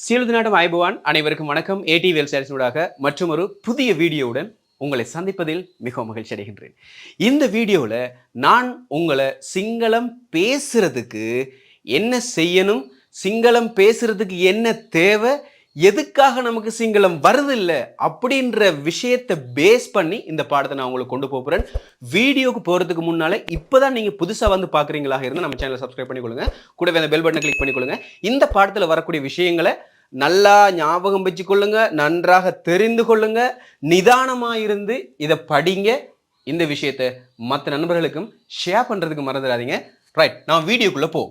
சீழுதினாட்டம் ஐபவான் அனைவருக்கும் வணக்கம். ஏடிவிஎல் சேல்ஸூடாக மற்றும் ஒரு புதிய வீடியோவுடன் உங்களை சந்திப்பதில் மிகவும் மகிழ்ச்சி அடைகின்றேன். இந்த வீடியோவில் நான் உங்களை சிங்களம் பேசுறதுக்கு என்ன செய்யணும், சிங்களம் பேசுறதுக்கு என்ன தேவை, எதுக்காக நமக்கு சிங்களம் வருது இல்லை அப்படின்ற விஷயத்தை பேஸ் பண்ணி இந்த பாடத்தை நான் உங்களுக்கு கொண்டு போகிறேன். வீடியோக்கு போகிறதுக்கு முன்னால் இப்போ தான் நீங்கள் புதுசாக வந்து பார்க்குறீங்களாக இருந்தால் நம்ம சேனலை சப்ஸ்கிரைப் பண்ணிக்கொள்ளுங்க, கூடவே அந்த பெல் பட்டனை கிளிக் பண்ணிக்கொள்ளுங்க. இந்த பாடத்தில் வரக்கூடிய விஷயங்களை நல்லா ஞாபகம் வச்சுக்கொள்ளுங்க, நன்றாக தெரிந்து கொள்ளுங்க, நிதானமாக இருந்து இதை படிங்க. இந்த விஷயத்தை மற்ற நண்பர்களுக்கும் ஷேர் பண்ணுறதுக்கு மறந்துடாதீங்க. ரைட், நான் வீடியோக்குள்ளே போ.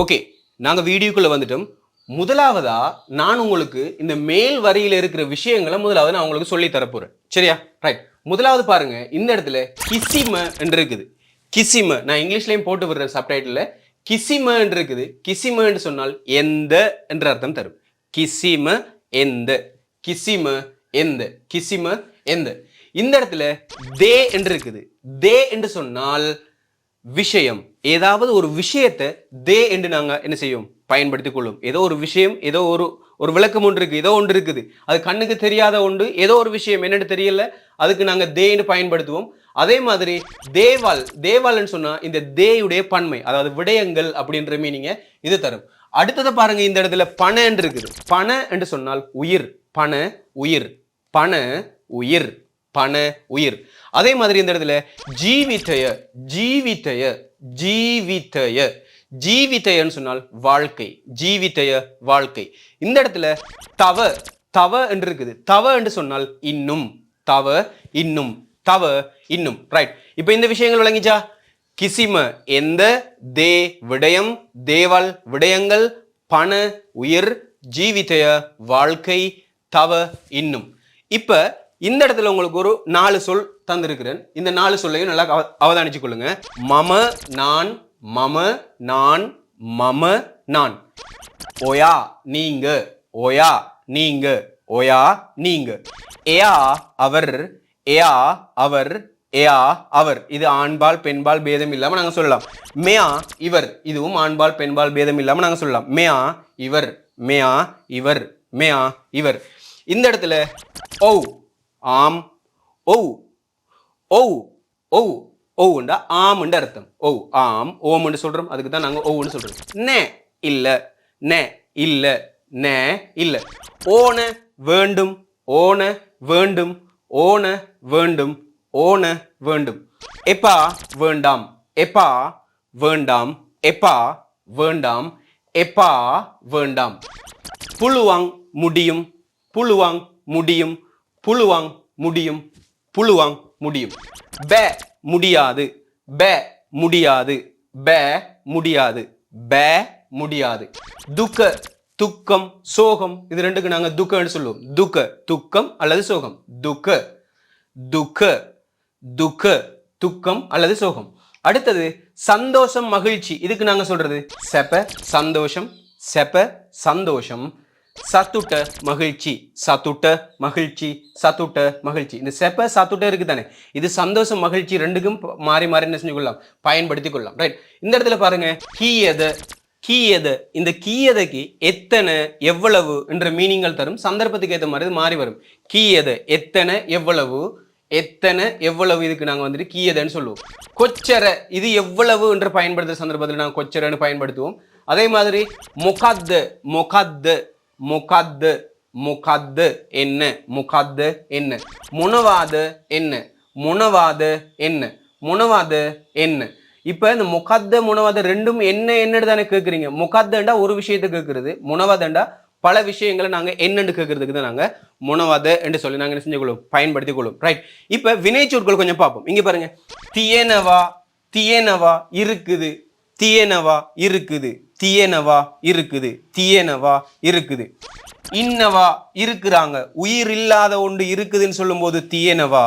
ஓகே, நாங்கள் வீடியோக்குள்ளே வந்துட்டோம். முதலாவதா நான் உங்களுக்கு இந்த மேல் வரியில் இருக்கிற விஷயங்களை முதலாவது நான் உங்களுக்கு சொல்லி தரப்போறேன். சரியா? ரைட், முதலாவது பாருங்க, இந்த இடத்துல கிசிம என்று இருக்குது. கிசிம நான் இங்கிலீஷ்லயும் போட்டு விடுறேன் சப்டைட்டில். கிசிம என்று இருக்குது. கிசிம என்று சொன்னால் எந்த என்ற அர்த்தம் தரும். கிசிம எந்த, கிசிம எந்த, கிசிம எந்த. இந்த இடத்துல தே என்று இருக்குது. தே என்று சொன்னால் விஷயம், ஏதாவது ஒரு விஷயத்தை தே என்று நாங்க என்ன செய்யும், பயன்படுத்திக் கொள்ளும். ஏதோ ஒரு விஷயம், ஏதோ ஒரு விளக்கம் ஒன்று இருக்கு, ஏதோ ஒன்று இருக்குது, அது கண்ணுக்கு தெரியாத ஒன்று, ஏதோ ஒரு விஷயம் என்னன்னு தெரியல, அதுக்கு நாங்க தேன்னு பயன்படுத்துவோம். அதே மாதிரி தேவால், தேவால்னு சொன்னா இந்த தேயுடைய பன்மை, அதாவது விடயங்கள் அப்படின்ற மீனிங்க இது தரும். அடுத்ததை பாருங்க, இந்த இடத்துல பண என்று இருக்குது. பண என்று சொன்னால் உயிர், பண உயிர், பண உயிர், பண உயிர். அதே மாதிரி இந்த இடத்துல ஜீவிதய, ஜீவிதய, ஜீவிதய, ஜீவிதயன்னு சொன்னால் வாழ்க்கை, ஜீவிதய வாழ்க்கை. இந்த இடத்துல தவ, தவ என்று இருக்குது. தவ என்று சொன்னால் இன்னும், தவ இன்னும், தவ இன்னும். ரைட், இப்போ இந்த விஷயங்கள் விளங்கிச்சா? கிசிம எந்த, தே விடயம், தேவால் விடயங்கள், பண உயிர், ஜீவிதய வாழ்க்கை, தவ இன்னும். இப்ப இந்த இடத்துல உங்களுக்கு ஒரு 4 சொல் தந்திருக்கிறேன். இந்த 4 சொல்லையும் நல்லா அவதானிச்சு கொள்ளுங்க. மம நான், மம நான், மம நான். ஒயா நீங்க, ஒயா நீங்க, ஒயா நீங்க. ஏயா அவர், ஏயா அவர், ஏயா அவர். இது ஆண்பால் பெண்பால் பேதம் இல்லாம நாங்க சொல்லலாம். மேயா இவர், இதுவும் ஆண்பால் பெண்பால் பேதம் இல்லாம நாங்க சொல்லலாம். மேயா இவர், மேயா இவர், மேயா இவர். இந்த இடத்துல ஓ ஆம், ஓ ஓ ஓ ஓவுண்டா ஆம்ன்ற அர்த்தம். ஓ ஆம், ஓம்னு சொல்றோம், அதுக்கு தான் நாங்க ஓன்னு சொல்றோம். நே இல்ல, நே இல்ல, நே இல்ல. ஓன வேண்டும், ஓன வேண்டும், ஓன வேண்டும், ஓன வேண்டும். எப்பா வேண்டாம், எப்பா வேண்டாம், எப்பா வேண்டாம், எப்பா வேண்டாம். புழுவாங் முடியும், புழுவாங் முடியும், புழுவாங் முடியும், புழுவாங் முடியும். பே முடியாது, பே முடியாது, பே முடியாது, பே முடியாது. துக்க, துக்கம், சோகம், இது ரெண்டுக்கு நாங்க துக்கன்னு சொல்லுவோம். துக்க, துக்கம் அல்லது சோகம். துக்க, துக்க, துக்க, துக்கம் அல்லது சோகம். அடுத்தது சந்தோஷம் மகிழ்ச்சி, இதுக்கு நாங்க சொல்றது செப்ப சந்தோஷம், செப்ப சந்தோஷம். சத்துட்ட மகிழ்ச்சி, சத்துட்ட மகிழ்ச்சி, சத்துட்ட மகிழ்ச்சி. இந்த செப்ப சத்துட்ட இருக்கு தானே, இது சந்தோஷம் மகிழ்ச்சி ரெண்டுக்கும் மாறி மாறி என்ன செஞ்சு கொள்ளலாம், பயன்படுத்தி கொள்ளலாம். ரைட், இந்த இடத்துல பாருங்க கீயத, கீயத. இந்த கீயதைக்கு எத்தனை எவ்வளவு என்ற மீனிங்கள் தரும். சந்தர்ப்பத்துக்கு ஏற்ற மாதிரி மாறி வரும். கீயத எத்தனை எவ்வளவு, எத்தனை எவ்வளவு, இதுக்கு நாங்க வந்துட்டு கீயதன்னு சொல்லுவோம். கொச்சர, இது எவ்வளவு என்று பயன்படுத்துற சந்தர்ப்பத்தில் நாங்கள் கொச்சரன்னு பயன்படுத்துவோம். அதே மாதிரி முகாத்த, முகாத்த, முகாத்த, முகாத்த என்ன, முகாத்த என்ன. முனவாத என்ன, முனவாத என்ன, முனவாத என்ன. இப்ப இந்த முகாத்த முனவாத ரெண்டும் என்ன என்னன்னு தானே கேட்குறீங்க. முகாத்தண்டா ஒரு விஷயத்தை கேட்கறது, முனவாதண்டா பல விஷயங்களை நாங்க என்னன்னு கேட்கறதுக்கு தான் நாங்க முனவாத என்று சொல்லி நாங்க என்ன செஞ்சு கொள்ளும், பயன்படுத்திக் கொள்ளும். ரைட், இப்ப வினைச்சொற்கள் கொஞ்சம் பார்ப்போம். இங்க பாருங்க, தியனவா, தியனவா இருக்குது, தியனவா இருக்குது, தியனவா இருக்குது, தியனவா இருக்குது. இன்னவா இருக்கிறாங்க, உயிர் இல்லாத ஒன்று இருக்குதுன்னு சொல்லும் போது தியனவா,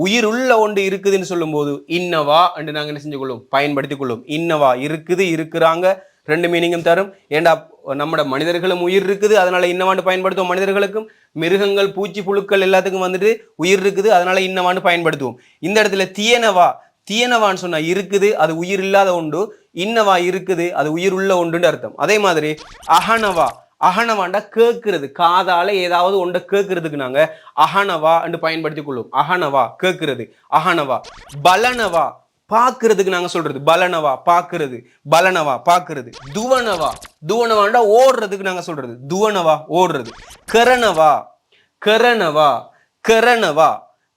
உயிர் உள்ள ஒன்று இருக்குதுன்னு சொல்லும் போது இன்னவா என்று நாங்க என்ன செஞ்சு கொள்ளும், பயன்படுத்திக் கொள்ளும். இன்னவா இருக்குது, இருக்கிறாங்க, ரெண்டு மீனிங்கும் தரும். ஏண்டா நம்மட மனிதர்களும் உயிர் இருக்குது, அதனால இன்னவாண்டு பயன்படுத்துவோம். மனிதர்களுக்கும் மிருகங்கள் பூச்சி புழுக்கள் எல்லாத்துக்கும் வந்துட்டு உயிர் இருக்குது, அதனால இன்னவாண்டு பயன்படுத்துவோம். இந்த இடத்துல தியனவான்னு சொன்னா இருக்குது, அது உயிர் இல்லாத ஒன்று. இன்னவா இருக்குது, அது உயிர் உள்ள ஒன்றுன்னு அர்த்தம். அதே மாதிரி அகனவாண்டா கேட்கிறது, காதால ஏதாவது ஒன்றை கேட்கறதுக்கு நாங்க அகனவா என்று பயன்படுத்திக் கொள்ளும். அகனவா கேட்கிறது, அகனவா. பலனவா பாக்குறதுக்கு நாங்க சொல்றது, பலனவா பாக்குறது, பலனவா பாக்குறது. துவனவாண்டா ஓடுறதுக்கு நாங்க சொல்றது, துவனவா ஓடுறது.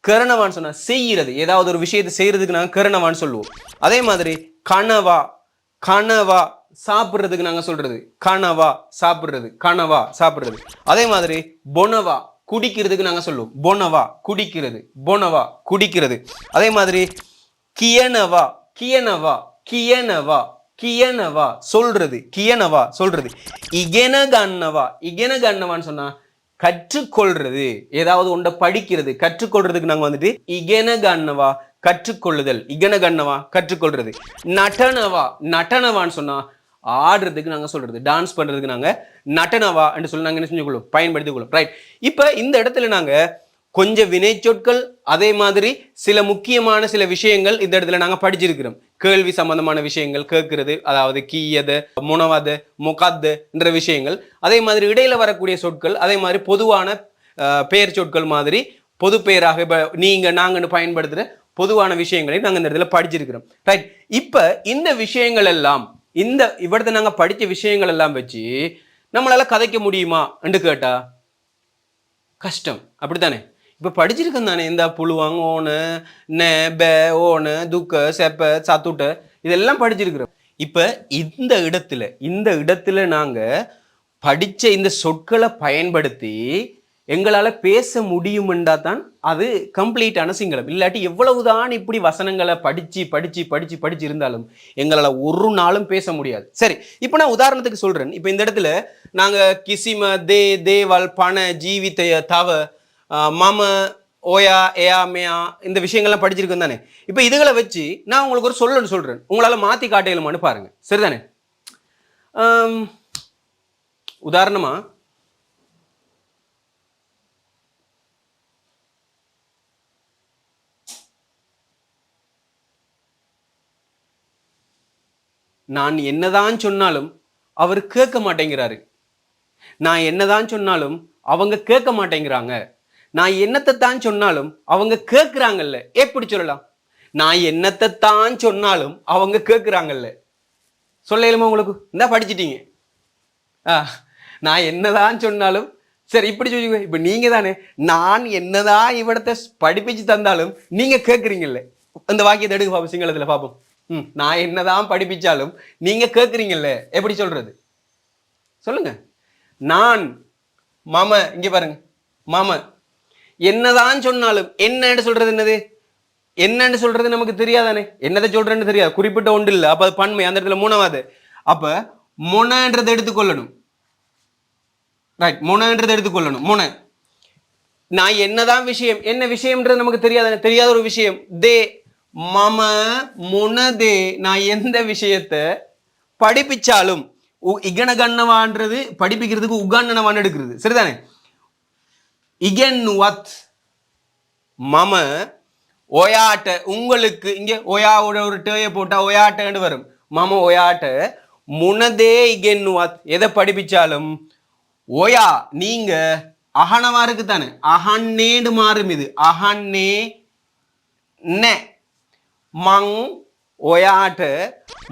கரணவான்னு சொன்னா செய்யறது, ஏதாவது ஒரு விஷயத்தை செய்யறதுக்கு நாங்க கரணவான்னு சொல்லுவோம். அதே மாதிரி கனவா சாப்பிடுறதுக்கு நாங்க சொல்றது, கனவா சாப்பிடுறது. அதே மாதிரி பொனவா குடிக்கிறதுக்கு நாங்க சொல்லுவோம், பொனவா குடிக்கிறது. அதே மாதிரி கியனவா சொல்றது, இகெனகன்னவான்னு சொன்னா கற்றுக்கொள்றது, ஏதாவது ஒன்றை படிக்கிறது. கற்றுக்கொள்றதுக்கு நாங்க வந்துட்டு இகெனகன்னவா கற்றுக்கொள்ளுதல், இகெனகன்னவா கற்றுக்கொள்றது. நடனவான்னு சொன்னா ஆடுறதுக்கு நாங்க சொல்றது, டான்ஸ் பண்றதுக்கு நாங்க நடனவா என்று சொல்லி நாங்க என்ன செஞ்சுக்கொள்ளும், பயன்படுத்திக் கொள்ளும். ரைட். இப்ப இந்த இடத்துல நாங்க கொஞ்சம் வினை சொற்கள், அதே மாதிரி சில முக்கியமான சில விஷயங்கள் இந்த இடத்துல நாங்க படிச்சிருக்கிறோம். கேள்வி சம்பந்தமான விஷயங்கள், கேட்கிறது, அதாவது கீயது, முனவது, முகாத்து என்ற விஷயங்கள். அதே மாதிரி இடையில வரக்கூடிய சொற்கள், அதே மாதிரி பொதுவான பெயர் சொற்கள் மாதிரி பொது பெயராக இப்ப நீங்க நாங்கன்னு பயன்படுத்துற பொதுவான விஷயங்களை நாங்க இந்த இடத்துல படிச்சிருக்கிறோம். ரைட். இப்ப இந்த விஷயங்கள் எல்லாம், இந்த இவரத்தை நாங்க படிச்ச விஷயங்கள் எல்லாம் வச்சு நம்மளால கதைக்க முடியுமா என்று கேட்டா கஷ்டம், அப்படித்தானே? இப்ப படிச்சிருக்கோம் தானே, இந்த புழுவாங்க ஓனு, நெ, பெ, ஓனு, துக்க, செப்ப, சத்துட்ட, இதெல்லாம் படிச்சிருக்கிறோம். இப்ப இந்த இடத்துல நாங்க படிச்ச இந்த சொற்களை பயன்படுத்தி எங்களால பேச முடியுமெண்டா தான் அது கம்ப்ளீட்டான சிங்களம். இல்லாட்டி எவ்வளவுதான் இப்படி வசனங்களை படிச்சு இருந்தாலும் எங்களால ஒரு நாளும் பேச முடியாது. சரி, இப்ப நான் உதாரணத்துக்கு சொல்றேன். இப்ப இந்த இடத்துல நாங்க கிசிம, தேவல், பண, ஜீவிதய, தவ, மம, ஓயா, ஏயா, மேயா இந்த விஷயங்கள்லாம் படிச்சிருக்கோம் தானே. இப்ப இதுகளை வச்சு நான் உங்களுக்கு ஒரு சொல்லணும்னு சொல்றேன், உங்களால மாத்தி காட்டையிலுமான்னு பாருங்க. சரிதானே? உதாரணமா நான் என்னதான் சொன்னாலும் அவர் கேட்க மாட்டேங்கிறாரு, நான் என்னதான் சொன்னாலும் அவங்க கேட்க மாட்டேங்கிறாங்க, நான் என்னத்தை தான் சொன்னாலும் அவங்க கேட்கிறாங்கல்ல. எப்படி சொல்லலாம்? நான் என்னத்தை தான் சொன்னாலும் அவங்க கேட்கிறாங்கல்ல. சொல்ல இயலுமா உங்களுக்கு? இந்த படிச்சிட்டீங்க. நான் என்னதான் சொன்னாலும் சரி, இப்படி சொல்லி இப்ப நீங்க தானே, நான் என்னதான் இவடத்தை படிப்பிச்சு தந்தாலும் நீங்க கேட்குறீங்கல்ல. இந்த வாக்கியத்தை எடுக்க பார்ப்போம், சிங்களத்துல பார்ப்போம். நான் என்னதான் படிப்பிச்சாலும் நீங்க கேட்குறீங்கல்ல. எப்படி சொல்றது? சொல்லுங்க. நான் மம, இங்க பாருங்க, மம என்னதான் சொன்னாலும், என்னன்னு சொல்றது என்னது? என்னன்னு சொல்றது நமக்கு தெரியாதானே, என்னதை சொல்றேன்னு தெரியாது, குறிப்பிட்ட ஒன்று இல்லை. அப்ப அது பன்மை, அந்த இடத்துல மூணாவது. அப்ப மொனன்றதை எடுத்துக்கொள்ளணும். ரைட், மொனன்றதை எடுத்துக்கொள்ளணும். மொன, நான் என்னதான் விஷயம், என்ன விஷயம்ன்றது நமக்கு தெரியாதானே, தெரியாத ஒரு விஷயம். தே மம முனதே, நான் எந்த விஷயத்தை படிப்பிச்சாலும், இகனகன்னவான்றது படிப்பிக்கிறதுக்கு உகன்னவான்னு எடுக்கிறது. சரிதானே? இகன்னுவத் மம ஒயாட்ட, உங்களுக்கு இங்க ஒயாவோட ஒரு டேயை போட்டா ஒயாட்டன்னு வரும். மம ஒயாட்ட முனதே இகன்னுவத், எதை படிப்பிச்சாலும் ஒயா, நீங்க அகனவா இருக்கு தானே, அகன்னேடு மாறும். இது அகன்னே நெ மங் ஒயாட்ட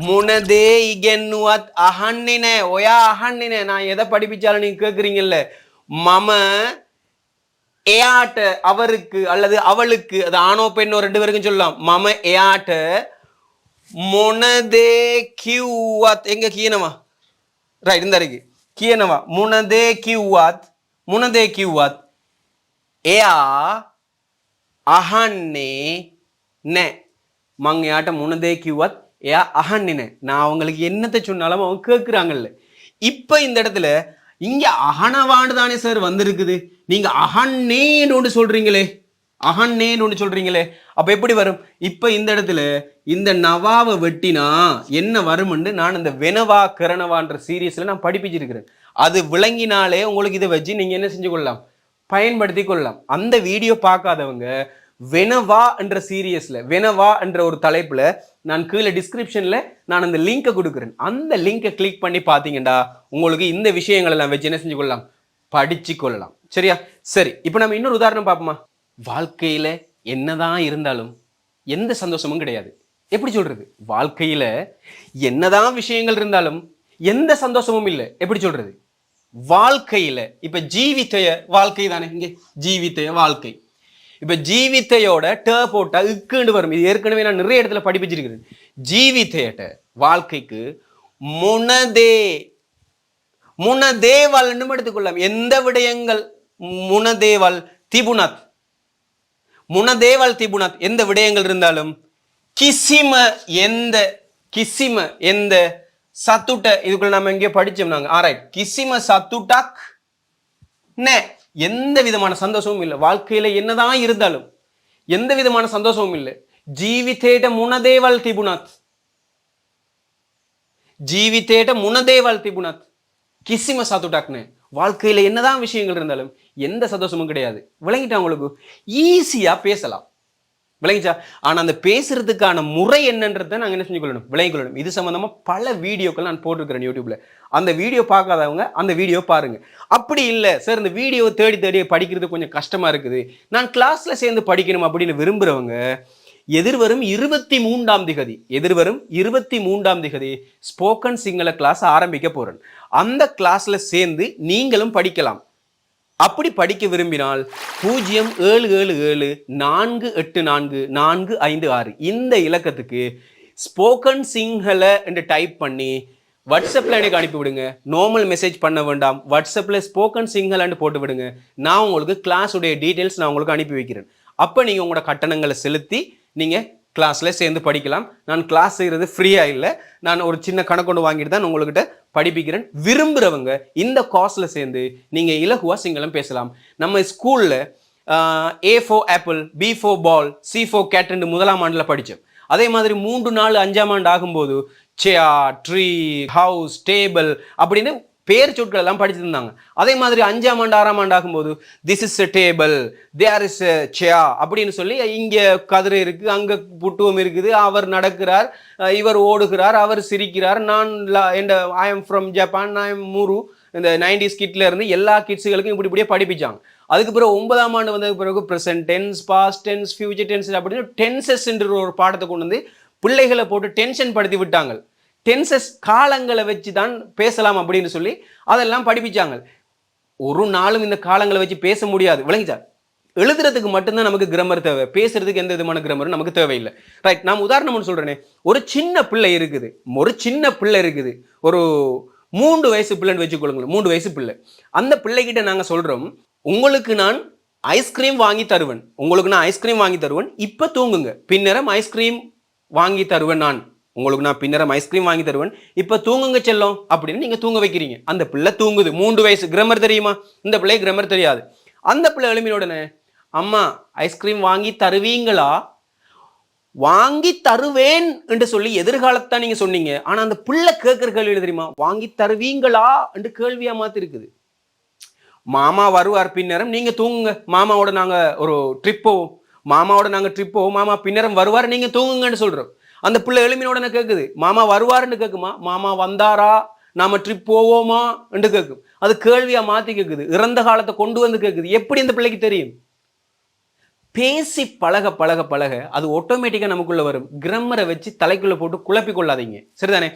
முனதே இகென்னுவத் அகன்னினே, ஒயா அகன்னினே, நான் எதை படிப்பிச்சாலும் நீங்க கேட்குறீங்கல்ல. மம எயாட்ட, அவருக்கு அல்லது அவளுக்கு, அது ஆணோ பெண்ணோ ரெண்டு பேருக்கும் சொல்லலாம். மம எயாட்ட முனதே கியூவத், எங்க கீனவா? ரைட், இந்த இருக்கு கீனவா. முனதே கியூவத் எயா அகன்னே நெ மங் யாட்ட முனதே கியூவத் ஏ அகன்னினே, நான் அவங்களுக்கு என்னத்தை சொன்னாலும் அவங்க கேட்குறாங்கல்ல. இப்ப இந்த இடத்துல இங்க அகனவாண்டு தானே சார் வந்திருக்குது, நீங்க அகன்னேன்னு சொல்றீங்களே. அகன்னேன்னு ஒன்று சொல்றீங்களே, அப்ப எப்படி வரும்? இப்ப இந்த இடத்துல இந்த நவாவை வெட்டினா என்ன வரும்னு நான் இந்த வெனவா கரணவான்ற சீரியஸ்ல நான் படிப்பிச்சிருக்கிறேன். அது விளங்கினாலே உங்களுக்கு இதை வச்சு நீங்க என்ன செஞ்சு கொள்ளலாம், பயன்படுத்தி கொள்ளலாம். அந்த வீடியோ பார்க்காதவங்க வெனவா என்ற சீரியஸ்ல, வெனவா என்ற ஒரு தலைப்புல நான் கீழே டிஸ்கிரிப்ஷன்ல நான் அந்த லிங்கை கொடுக்குறேன். அந்த லிங்கை கிளிக் பண்ணி பார்த்தீங்கன்னா உங்களுக்கு இந்த விஷயங்கள் எல்லாம் வச்சு என்ன செஞ்சு கொள்ளலாம், படிச்சு கொள்ளலாம். சரியா? சரி, இப்போ நம்ம இன்னொரு உதாரணம் பார்ப்போமா? வாழ்க்கையில என்னதான் இருந்தாலும் எந்த சந்தோஷமும் கிடையாது. எப்படி சொல்றது? வாழ்க்கையில என்னதான் விஷயங்கள் இருந்தாலும் எந்த சந்தோஷமும் இல்லை. எப்படி சொல்றது? வாழ்க்கையில இப்ப ஜீவித்தைய வாழ்க்கை தானே, இங்க ஜீவித்தைய வாழ்க்கை. இப்ப ஜீவித்தையோட ட போட்டா இக்குண்டு வரும். இது ஏற்கனவே நான் நிறைய இடத்துல படிப்பிச்சிருக்கிறேன். ஜீவித்தையட்ட வாழ்க்கைக்கு முனதே, முனதேவால் எடுத்துக்கொள்ளலாம். எந்த விடயங்கள் முனதேவால் திபுனத், முனதேவால் திபுனத் எந்த விடயங்கள் இருந்தாலும் கிசிம எந்த, கிசிம எந்த சத்துட்ட, இதுக்குள்ள நம்ம எங்கேயோ படிச்சோம் நாங்க. ஆரைட், கிசிம சத்துட்டாக் நே, எந்த விதமான சந்தோஷமும் இல்லை. வாழ்க்கையில என்னதான் இருந்தாலும் எந்த விதமான சந்தோஷமும் இல்லை. ஜீவிதேட்ட முனதேவால் திபுனத், ஜீவிதேட்ட முனதேவால் திபுனத் கிசிம சத்துட்டாக்னே, வாழ்க்கையில என்னதான் விஷயங்கள் இருந்தாலும் எந்த சந்தோஷமும் கிடையாது. விளங்கிட்டா உங்களுக்கு? ஈஸியா பேசலாம். விளங்கிச்சா? ஆனா அந்த பேசுறதுக்கான முறை என்னன்றதை நாங்க என்ன செஞ்சுக்கொள்ளணும், விளங்கிக்கொள்ளணும். இது சம்பந்தமா பல வீடியோக்கள் நான் போட்டிருக்கிறேன் யூடியூப்ல. அந்த வீடியோ பார்க்காதவங்க அந்த வீடியோ பாருங்க. அப்படி இல்லை சார், இந்த வீடியோ தேடி தேடி படிக்கிறது கொஞ்சம் கஷ்டமா இருக்குது, நான் கிளாஸ்ல சேர்ந்து படிக்கணும் அப்படின்னு விரும்புறவங்க எதிர்வரும் 23ஆம் திகதி, எதிர்வரும் 23ஆம் திகதி ஸ்போக்கன் சிங்கள கிளாஸ் ஆரம்பிக்க போறேன். அந்த கிளாஸ்ல சேர்ந்து நீங்களும் படிக்கலாம். அப்படி படிக்க விரும்பினால் 0777484456 இந்த இலக்கத்துக்கு ஸ்போக்கன் சிங்கள என்று டைப் பண்ணி வாட்ஸ்அப்ல எனக்கு அனுப்பி விடுங்க. நார்மல் மெசேஜ் பண்ண வேண்டாம். வாட்ஸ்அப்ல ஸ்போக்கன் சிங்களன்னு போட்டு விடுங்க. நான் உங்களுக்கு கிளாஸுடைய டீட்டெயில்ஸ் நான் உங்களுக்கு அனுப்பி வைக்கிறேன். அப்போ நீங்கள் உங்களோட கட்டணங்களை செலுத்தி நீங்கள் கிளாஸில் சேர்ந்து படிக்கலாம். நான் கிளாஸ் செய்கிறது ஃப்ரீயாக இல்லை, நான் ஒரு சின்ன கணக்கொண்டு வாங்கிட்டு தான் உங்கள்கிட்ட படிப்பிக்கிறேன். விரும்புகிறவங்க இந்த காஸ்ட்ல சேர்ந்து நீங்கள் இலகுவா சிங்களம் பேசலாம். நம்ம ஸ்கூலில் A for apple, B for ball, C for cat என்று முதலாம் ஆண்டில் படித்தோம். அதே மாதிரி 3, 4, 5ஆம் ஆண்டு ஆகும்போது சேர், ட்ரீ, ஹவுஸ், டேபிள் அப்படின்னு பேர் சொற்கள் எல்லாம் படிச்சிருந்தாங்க. அதே மாதிரி 5ஆம் ஆண்டு 6ஆம் ஆண்டு ஆகும்போது this is a table, there is a chair அப்படின்னு சொல்லி இங்க கதிரை இருக்கு, அங்க புட்டுவம் இருக்குது, அவர் நடக்கிறார், இவர் ஓடுகிறார், அவர் சிரிக்கிறார், நான் I am from Japan, I am மூரு, இந்த 90s கிட்ல இருந்து எல்லா கிட்ஸுகளுக்கும் இப்படியே படிப்பிச்சாங்க. அதுக்கு பிறகு 9ஆம் ஆண்டு வந்ததுக்கு பிறகு present tense, past tense, future tense அப்படின்னு டென்சஸ் என்ற ஒரு பாடத்தை கொண்டு வந்து பிள்ளைகளை போட்டு டென்ஷன் படுத்தி விட்டாங்க. டென்சஸ் காலங்களை வச்சு தான் பேசலாம் அப்படின்னு சொல்லி அதெல்லாம் படிப்பிச்சாங்க. ஒரு நாளும் இந்த காலங்களை வச்சு பேச முடியாது. விளங்கிச்சா? எழுதுறதுக்கு மட்டும்தான் நமக்கு கிராமர் தேவை, பேசுறதுக்கு எந்த விதமான கிராமரும் நமக்கு தேவையில்லை. ரைட், நான் உதாரணம் சொல்றேனே, ஒரு சின்ன பிள்ளை இருக்குது, ஒரு 3 வயசு பிள்ளைன்னு வச்சுக்கொள்ளுங்க, 3 வயசு பிள்ளை. அந்த பிள்ளைகிட்ட நாங்கள் சொல்றோம், உங்களுக்கு நான் ஐஸ்கிரீம் வாங்கி தருவேன், இப்ப தூங்குங்க, பின்னரம் ஐஸ்கிரீம் வாங்கி தருவேன், இப்ப தூங்குங்க செல்லம் அப்படின்னு நீங்க தூங்க வைக்கிறீங்க. அந்த பிள்ளை தூங்குது, 3 வயசு. கிராமர் தெரியுமா? இந்த பிள்ளை கிராமர் தெரியாது. அந்த பிள்ளை எழுப்பின உடனே அம்மா ஐஸ்கிரீம் வாங்கி தருவீங்களா? வாங்கி தருவேன் என்று சொல்லி எதிர்காலத்தான் நீங்க சொன்னீங்க. ஆனா அந்த பிள்ளை கேட்கிற கேள்வி தெரியுமா? வாங்கி தருவீங்களா என்று கேள்வியா மாத்தி இருக்குது. மாமா வருவார் பின்னரம், நீங்க தூங்குங்க, மாமாவோட நாங்க ட்ரிப் போவோம், மாமா பின்னரம் வருவார், நீங்க தூங்குங்கன்னு சொல்றோம். அந்த பிள்ளை எழுப்பின உடனே கேட்குது, மாமா வருவாருன்னு கேட்குமா, மாமா வந்தாரா, நாம ட்ரிப் போவோமா என்று கேட்கும். அது கேள்வியா மாத்தி கேட்குது, இறந்த காலத்தை கொண்டு வந்து கேட்குது. எப்படி இந்த பிள்ளைக்கு தெரியும்? பேசி பழக பழக பழக அது ஆட்டோமேட்டிக்கா நமக்குள்ள வரும். கிராமரை வச்சு தலைக்குள்ள போட்டு குழப்பி கொள்ளாதீங்க, சரிதானே?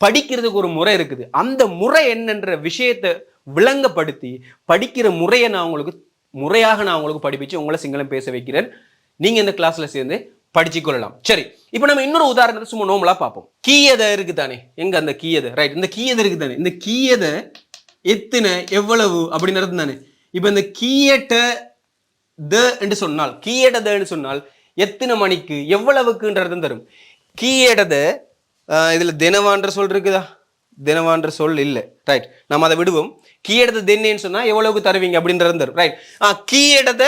படிக்கிறதுக்கு ஒரு முறை இருக்குது. அந்த முறை என்னன்ற விஷயத்தை விளங்கப்படுத்தி படிக்கிற முறையை முறையாக நான் உங்களுக்கு படிப்பிச்சு உங்களை சிங்களம் பேச வைக்கிறேன். நீங்க இந்த கிளாஸ்ல சேர்ந்து படிச்சு கொள்ளலாம். சரி, இப்போ நம்ம இன்னொரு உதாரணத்தை சும்மா நோமலா பார்ப்போம். கீயதை இருக்கு தானே, எங்க அந்த கீயதை? ரைட், இந்த கீயதை இருக்கு தானே, இந்த கீயதை எத்தனை எவ்வளவு அப்படின்னு தானே. இப்போ இந்த கீயட்ட த என்று சொன்னால், எத்தனை மணிக்கு எவ்வளவுக்குன்றது தரும். கீயடத இதுல தினவான்ற சொல் இருக்குதா? தினவான்ற சொல் இல்லை. ரைட், நம்ம அதை விடுவோம். கீயடத தென்னேன்னு சொன்னா எவ்வளவுக்கு தருவீங்க அப்படின்றது தரும். ரைட், கீயடத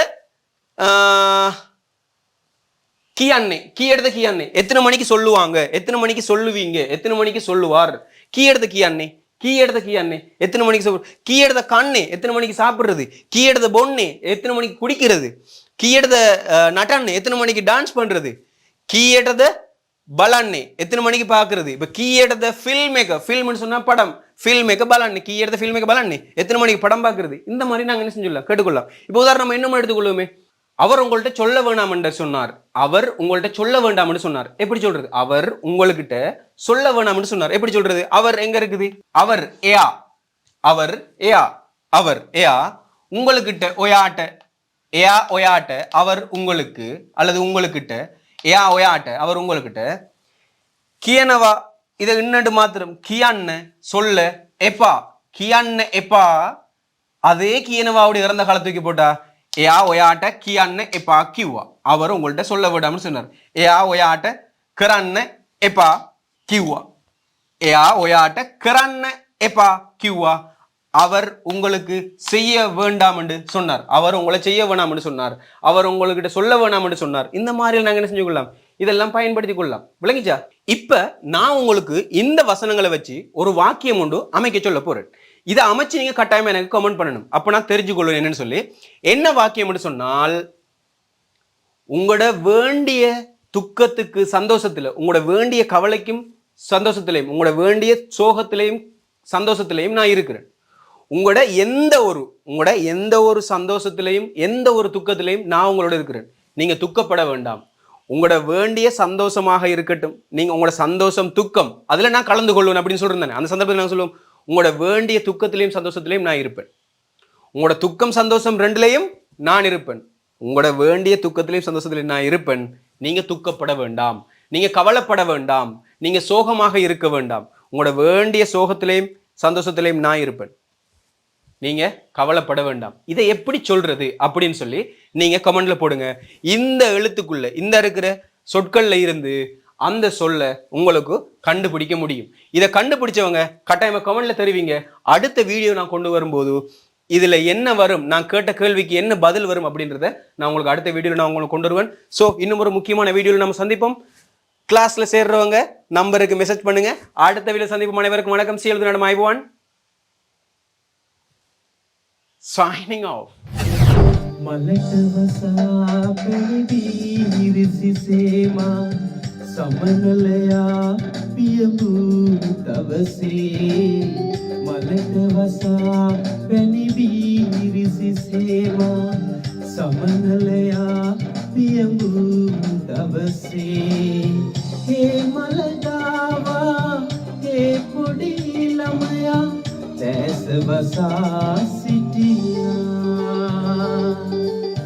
கியான்னே கீ எடுத்த கியான்னே எத்தனை மணிக்கு சொல்லுவாங்க, எத்தனை மணிக்கு சொல்லுவீங்க, எத்தனை மணிக்கு சொல்லுவார். கீ எடுத்த கியான்னே கீ எடுத்த கியான்னே எத்தனை மணிக்கு கீ எடுத்த கண்ணே எத்தனை மணிக்கு சாப்பிடுறது, கீ எடுத்த பொண்ணே எத்தனை மணிக்கு குடிக்கிறது, கீ எடுத்த நட்டான்னே எத்தனை மணிக்கு டான்ஸ் பண்றது, கீ எடுத்த பலான்னே எத்தனை மணிக்கு பாக்குறது. இப்ப கீ எடுத்த ஃபில்ம் மேக்கர், ஃபில்ம்னு சொன்னா படம், ஃபில்ம் மேக்கர் பலான்னே, கீ எடுத்த ஃபில்ம் மேக்கர் பலான்னே எத்தனை மணிக்கு படம் பாக்குறது. இந்த மாதிரி நாங்க என்ன செஞ்சுக்கலாம் கேட்டுக்கொள்ளலாம். இப்போ உதாரணம் இன்னும் எடுத்துக்கொள்ளுமே. அவர் உங்கள்கிட்ட சொல்ல வேண்டாம் என்று சொன்னார். அவர் உங்கள்கிட்ட சொல்ல வேண்டாம் என்று சொன்னார். எப்படி சொல்றது? அவர் உங்கள்கிட்ட சொல்ல வேண்டாம் என்று சொன்னார். எப்படி சொல்றது? அவர் எங்க இருக்குது? அவர் ஏயா, அவர் ஏயா, அவர் ஏயா உங்களுக்கிட்ட ஒயாட்ட, ஏயா ஒயாட்ட அவர் உங்களுக்கு, அல்லது உங்களுக்கிட்ட ஏயா ஒயாட்ட அவர் உங்களுக்கிட்ட. கியனவா இதை இன்னண்டு மாத்திரம் கியான்னு சொல்ல எப்பா, கியான்னு எப்பா அதே கியனவாவுடைய இறந்த காலத்துக்கு போட்டா ஏயா ஒயாட்ட கியான்னு எப்பா கியூவா அவர் உங்கள்கிட்ட சொல்ல விடாமல் சொன்னார். ஏயா ஒயாட்ட கரன்னு எப்பா கியூவா, ஏயா ஒயாட்ட கரன்னு எப்பா கியூவா அவர் உங்களுக்கு செய்ய வேண்டாம் என்று சொன்னார். அவர் உங்களை செய்ய வேண்டாம் என்று சொன்னார். அவர் உங்ககிட்ட சொல்ல வேண்டாம் என்று சொன்னார். இந்த மாதிரி நாங்க என்ன செஞ்சு கொள்ளலாம், இதெல்லாம் பயன்படுத்தி கொள்ளலாம். விளங்கிச்சா? இப்ப நான் உங்களுக்கு இந்த வசனங்களை வச்சு ஒரு வாக்கியம் ஒன்று அமைக்க சொல்ல போறேன். இதை அமைச்சு நீங்க கட்டாயமா எனக்கு கமெண்ட் பண்ணணும். அப்ப நான் தெரிஞ்சுக்கொள்வேன் என்னன்னு சொல்லி. என்ன வாக்கியம் சொன்னால், உங்களோட வேண்டிய துக்கத்துக்கு சந்தோஷத்துல, உங்களோட வேண்டிய கவலைக்கும் சந்தோஷத்திலையும், உங்களோட வேண்டிய சோகத்திலையும் சந்தோஷத்திலையும் நான் இருக்கிறேன். உங்களோட எந்த ஒரு சந்தோஷத்திலையும் எந்த ஒரு துக்கத்திலையும் நான் உங்களோட இருக்கிறேன். நீங்க துக்கப்பட வேண்டாம். உங்களோட வேண்டிய சந்தோஷமாக இருக்கட்டும், நீங்க உங்களோட சந்தோஷம் துக்கம் அதுல நான் கலந்து கொள்வேன் அப்படின்னு சொல்றேன். அந்த சந்தர்ப்பத்தில் நான் சொல்லுவோம், உங்களோட வேண்டிய துக்கத்திலையும் சந்தோஷத்திலையும் நான் இருப்பேன். உங்களோட துக்கம் சந்தோஷம் ரெண்டுலையும் நான் இருப்பேன். உங்களோட வேண்டிய துக்கத்திலையும் சந்தோஷத்திலையும் நான் இருப்பேன். நீங்க துக்கப்பட வேண்டாம், நீங்க கவலைப்பட வேண்டாம், நீங்க சோகமாக இருக்க வேண்டாம். உங்களோட வேண்டிய சோகத்திலையும் சந்தோஷத்திலையும் நான் இருப்பேன். நீங்க கவலைப்பட வேண்டாம். இதை எப்படி சொல்றது அப்படின்னு சொல்லி நீங்க கமெண்ட்ல போடுங்க. இந்த எழுத்துக்குள்ள, இந்த இருக்கிற சொற்கள்ல இருந்து அந்த சொல்ல உங்களுக்கு கண்டுபிடிக்க முடியும். இதை கண்டுபிடிச்சவங்க கட்டாயமா கமெண்ட்ல தெரிவிங்க. அடுத்த வீடியோ நான் கொண்டு வரும்போது இதுல என்ன வரும், நான் கேட்ட கேள்விக்கு என்ன பதில் வரும் அப்படின்றத நான் உங்களுக்கு அடுத்த வீடியோல நான் உங்களுக்கு கொண்டு வருவேன். ஸோ இன்னும் ஒரு முக்கியமான வீடியோல நம்ம சந்திப்போம். கிளாஸ்ல சேர்றவங்க நம்பருக்கு மெசேஜ் பண்ணுங்க. அடுத்த வீடியோ சந்திப்போம். அனைவருக்கும் வணக்கம். See you later, everyone. Signing off. समनलया पियबू तवसे Malak वसा पेनी बीरिसि सेवा समनलया पियबू तवसे हे मलदावा हे पुडी लमया तैस वसा